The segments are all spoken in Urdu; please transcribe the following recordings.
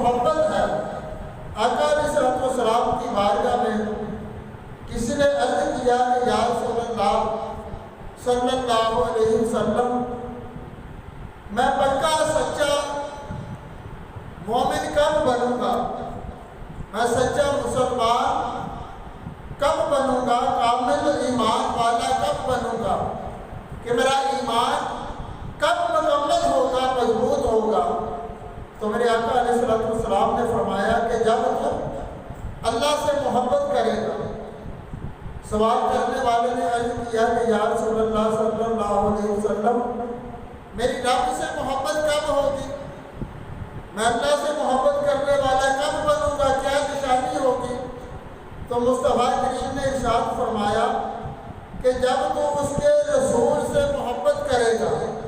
محبت ہے۔ آقا علیہ السلام کی بارگاہ میں کسی نے عرض کیا کہ یا رسول اللہ صلی اللہ علیہ وسلم، میں پکا سچا مومن کب بنوں گا؟ میں سچا مسلمان کب بنوں گا؟ کامل ایمان والا کب بنوں گا؟ کہ میرا ایمان کب مکمل ہوگا، مضبوط ہوگا؟ تو میرے آقا علیہ السلام نے فرمایا کہ جب تو اللہ سے محبت کرے گا۔ سوال کرنے والے نے عرض کیا کہ یا رسول اللہ صلی اللہ علیہ وسلم، میری رب سے محبت کب ہوگی؟ میں اللہ سے محبت کرنے والا کب بنوں گا؟ کیا نشانی ہوگی؟ تو مصطفیٰ کریم نے ارشاد فرمایا کہ جب تو اس کے رسول سے محبت کرے گا،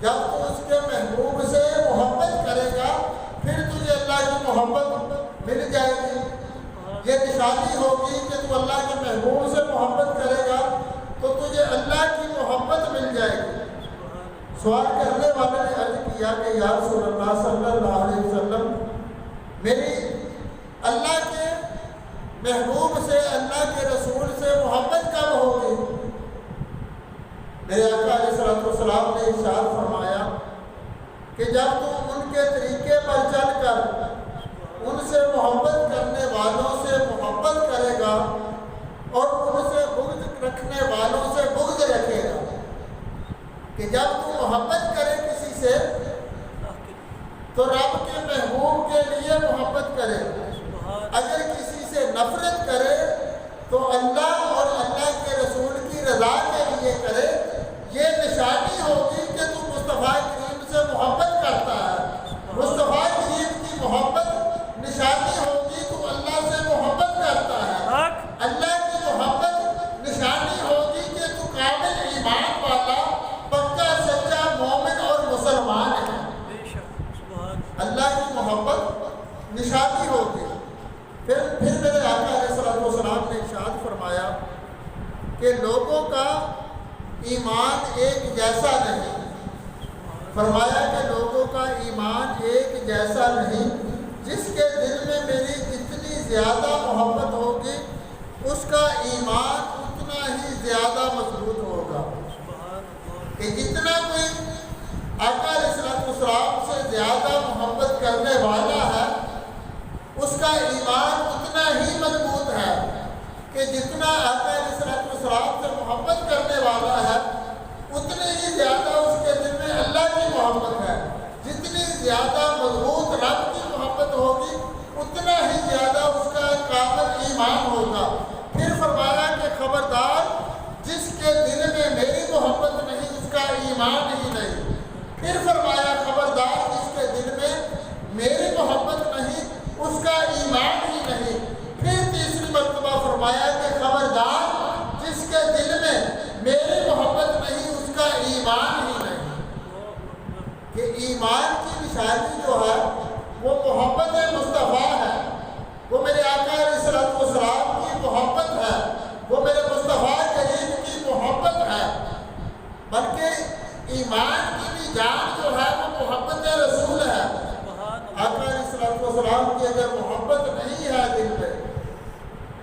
جب تو اس کے محبوب سے محبت کرے گا، پھر تجھے اللہ کی محبت مل جائے گی۔ یہ نشانی ہوگی کہ تو اللہ کے محبوب سے محبت کرے گا تو تجھے اللہ کی محبت مل جائے گی۔ سوال کرنے والے نے عرض کیا کہ یا رسول اللہ صلی اللہ علیہ وسلم، میری اللہ کے محبوب سے، اللہ کے رسول سے محبت کب ہوگی؟ میرے آقا علیہ السلام نے ارشاد فرمایا کہ جب تم ان کے طریقے پر چل کر ان سے محبت کرنے والوں سے محبت کرے گا اور ان سے بغض رکھنے والوں سے بغض رکھے گا۔ کہ جب تم محبت کرے کسی سے تو رب کے محبوب کے لیے محبت کرے، اگر کسی سے نفرت کرے تو اللہ اور اللہ کے رسول کی رضا کے لیے کرے۔ یہ نشانی ہوگی کہ تو مصطفیٰ کریم سے محبت کرتا ہے۔ مصطفیٰ کریم کی محبت نشانی ہوگی تو اللہ سے محبت کرتا ہے۔ اللہ کی محبت نشانی ہوگی کہ تو کامل ایمان والا، پکا سچا مومن اور مسلمان ہے۔ اللہ کی محبت نشانی ہوگی۔ پھر میرے آقا علیہ السلام نے ارشاد فرمایا کہ لوگوں کا ایمان ایک جیسا نہیں۔ فرمایا کہ لوگوں کا ایمان ایک جیسا نہیں، جس کے دل میں میری جتنی زیادہ محبت ہوگی اس کا ایمان اتنا ہی زیادہ مضبوط ہوگا۔ کہ جتنا کوئی آقا علیہ السلام سے زیادہ محبت کرنے والا ہے اس کا ایمان اتنا ہی مضبوط ہے۔ کہ جتنا آقا علیہ السلام سے محبت کرنے والا ہے اتنی ہی زیادہ اس کے دل میں اللہ کی محبت ہے۔ جتنی زیادہ مضبوط رب کی محبت ہوگی اتنا ہی زیادہ اس کا کامل ایمان ہوگا۔ پھر فرمایا کہ خبردار، جس کے دل میں میری محبت نہیں اس کا ایمان ہی نہیں۔ پھر فرمایا خبردار، جس کے دل میں میری محبت نہیں اس کا ایمان ہی نہیں۔ پھر تیسری مرتبہ فرمایا کہ خبردار، جس کے دل میں میری محبت نہیں اس کا ایمان ہی نہیں۔ کہ ایمان کی نشانی جو ہے وہ محبت مصطفیٰ ہے، وہ میرے آقا علیہ السلام کی محبت ہے، وہ میرے مصطفیٰ کریم کی محبت ہے۔ بلکہ ایمان کی بھی جان جو ہے وہ محبت رسول ہے۔ آقا علیہ السلام کی اگر محبت نہیں ہے دل میں،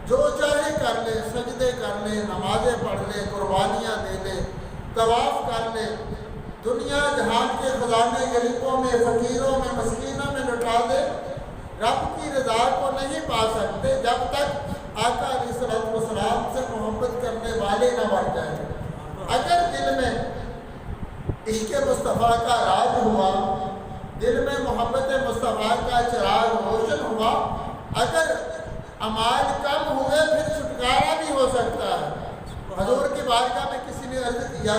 جو چاہے کر لے، سجدے کر لے، نمازیں پڑھ لے، قربانیاں دے لے، طواف کر لے، دنیا جہان کے خزانے غریبوں میں، فقیروں میں، مسکینوں میں لٹا دے، رب کی رضا کو نہیں پا سکتے جب تک آقا علیہ السلام سے محبت کرنے والے نہ بن جائیں۔ اگر دل میں عشق مصطفیٰ کا راج ہوا، دل میں محبت مصطفیٰ کا چراغ روشن ہوا، اگر اعمال کم ہوئے پھر چھٹکارا بھی ہو سکتا ہے۔ حضور کی بارگاہ میں کسی نے عرض کیا